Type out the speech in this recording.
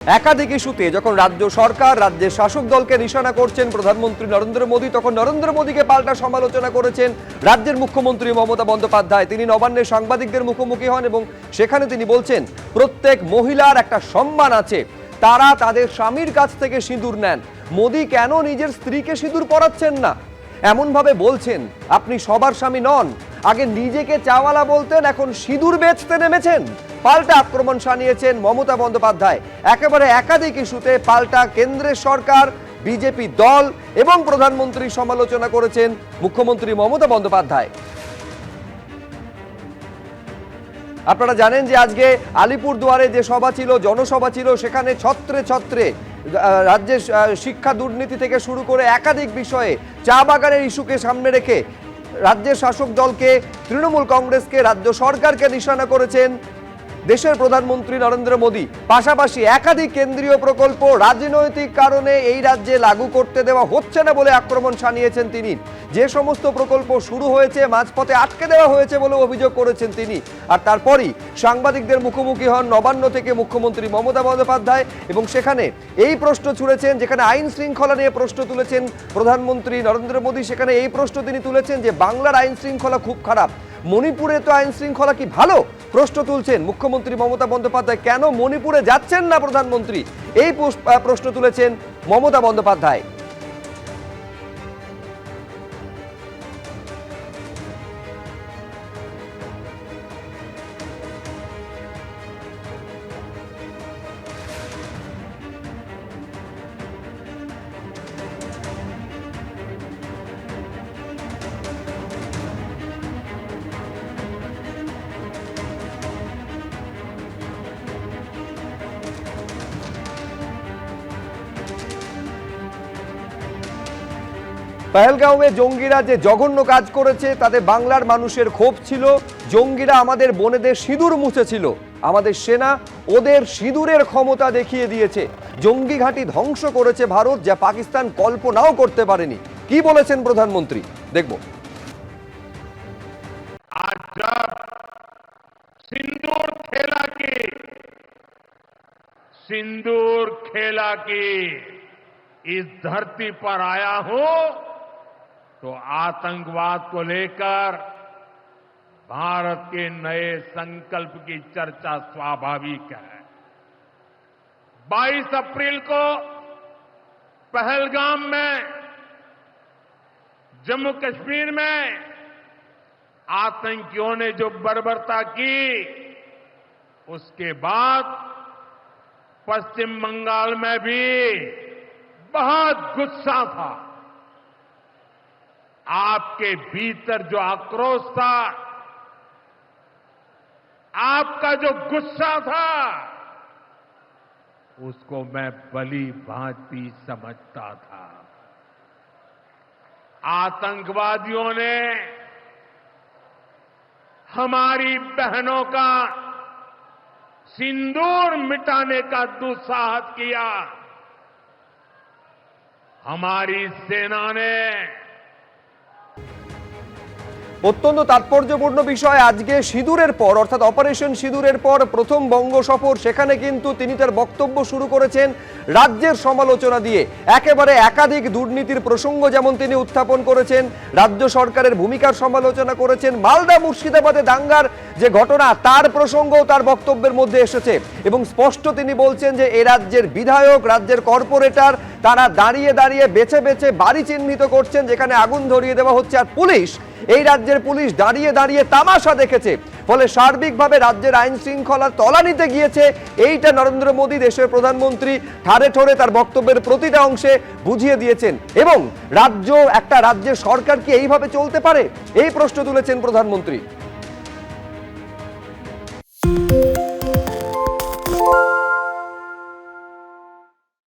একাধিক ইস্যুতে যখন রাজ্য সরকার রাজ্যের শাসক দলকে নিশানা করছেন প্রধানমন্ত্রী নরেন্দ্র মোদী, তখন নরেন্দ্র মোদীকে পাল্টা সমালোচনা করেছেন রাজ্যের মুখ্যমন্ত্রী মমতা বন্দ্যোপাধ্যায়। তিনি নবান্নে সাংবাদিকদের মুখোমুখি হন এবং সেখানে তিনি বলছেন, প্রত্যেক মহিলার একটা সম্মান আছে, তারা তাদের স্বামীর কাছ থেকে সিঁদুর নেন। মোদী কেন নিজের স্ত্রীকে সিঁদুর পরাচ্ছেন না? এমনভাবে বলছেন, আপনি সবার স্বামী নন। আগে নিজেকে চাওয়ালা বলতেন, এখন সিঁদুর বেচতে নেমেছেন। পাল্টা আক্রমণ শানিয়েছেন মমতা বন্দ্যোপাধ্যায়। একেবারে একাধিক ইস্যুতে পাল্টা কেন্দ্রের সরকার, বিজেপি দল এবং প্রধানমন্ত্রীর সমালোচনা করেছেন মুখ্যমন্ত্রী মমতা বন্দ্যোপাধ্যায়। আপনারা জানেন যে আজকে আলিপুরদুয়ারে যে সভা ছিল, জনসভা ছিল, সেখানে ছত্রে ছত্রে রাজ্যের শিক্ষা দুর্নীতি থেকে শুরু করে একাধিক বিষয়ে চা বাগানের ইস্যুকে সামনে রেখে রাজ্যের শাসক দলকে, তৃণমূল কংগ্রেসকে, রাজ্য সরকারকে নিশানা করেছেন দেশের প্রধানমন্ত্রী নরেন্দ্র মোদী। পাশাপাশি একাধিক কেন্দ্রীয় প্রকল্প রাজনৈতিক কারণে এই রাজ্যে লাগু করতে দেওয়া হচ্ছে না বলে আক্রমণ শানিয়েছেন তিনি। যে সমস্ত প্রকল্প শুরু হয়েছে মাঝপথে আটকে দেওয়া হয়েছে বলে অভিযোগ করেছেন তিনি। আর তারপরই সাংবাদিকদের মুখোমুখি হন নবান্ন থেকে মুখ্যমন্ত্রী মমতা বন্দ্যোপাধ্যায় এবং সেখানে এই প্রশ্ন ছুড়েছেন, যেখানে আইন শৃঙ্খলা নিয়ে প্রশ্ন তুলেছেন প্রধানমন্ত্রী নরেন্দ্র মোদী, সেখানে এই প্রশ্ন তিনি তুলেছেন যে বাংলার আইন শৃঙ্খলা খুব খারাপ, মণিপুরে তো আইন শৃঙ্খলা কি ভালো? প্রশ্ন তুলছেন মুখ্যমন্ত্রী মমতা বন্দ্যোপাধ্যায়। কেন মণিপুরে যাচ্ছেন না প্রধানমন্ত্রী? এই প্রশ্ন তুলেছেন মমতা বন্দ্যোপাধ্যায়। পহেলগাঁওয়ে জঙ্গিরা যে জঘন্য কাজ করেছে তাতে বাংলার মানুষের ক্ষোভ ছিল। জঙ্গিরা আমাদের বোনেদের সিঁদুর মুছেছিল, আমাদের সেনা ওদের সিঁদুরের ক্ষমতা দেখিয়ে দিয়েছে। জঙ্গি ঘাঁটি ধ্বংস করেছে ভারত, যা পাকিস্তান কল্পনাও করতে পারেনি। কি বলেছেন প্রধানমন্ত্রী, দেখব। आज जब सिंदूर खेला के इस धरती पर आया हूं तो आतंकवाद को लेकर भारत के नए संकल्प की चर्चा स्वाभाविक है। 22 अप्रैल को पहलगाम में, जम्मू कश्मीर में आतंकियों ने जो बर्बरता की, उसके बाद पश्चिम बंगाल में भी बहुत गुस्सा था। आपके भीतर जो आक्रोश था, आपका जो गुस्सा था, उसको मैं भली भांति समझता था। आतंकवादियों ने हमारी बहनों का सिंदूर मिटाने का दुस्साहस किया। हमारी सेना ने অত্যন্ত তাৎপর্যপূর্ণ বিষয়। আজকে সিঁদুরের পর, অর্থাৎ অপারেশন সিঁদুরের পর প্রথম বঙ্গ সফর, সেখানে কিন্তু তিনি তার বক্তব্য শুরু করেছেন রাজ্যের সমালোচনা দিয়ে। একেবারে একাধিক দুর্নীতির প্রসঙ্গ যেমন তিনি উত্থাপন করেছেন, রাজ্য সরকারের ভূমিকার সমালোচনা করেছেন, মালদা মুর্শিদাবাদে দাঙ্গার যে ঘটনা তার প্রসঙ্গও তার বক্তব্যের মধ্যে এসেছে এবং স্পষ্ট তিনি বলছেন যে এ রাজ্যের বিধায়ক, রাজ্যের কর্পোরেটর, তারা দাঁড়িয়ে দাঁড়িয়ে বেছে বেছে বাড়ি চিহ্নিত করছেন যেখানে আগুন ধরিয়ে দেওয়া হচ্ছে। আর পুলিশ, এই রাজ্যের পুলিশ দাঁড়িয়ে দাঁড়িয়ে তামাশা দেখেছে। ফলে সার্বিকভাবে রাজ্যের আইন শৃঙ্খলা তলানিতে গিয়েছে। এইটা নরেন্দ্র মোদী, দেশের প্রধানমন্ত্রী, ঠাড়ে ঠোড়ে তার বক্তব্যের প্রতিটা অংশে বুঝিয়ে দিয়েছেন। এবং একটা রাজ্যের সরকার কি এইভাবে চলতে পারে? এই প্রশ্ন তুলেছেন প্রধানমন্ত্রী।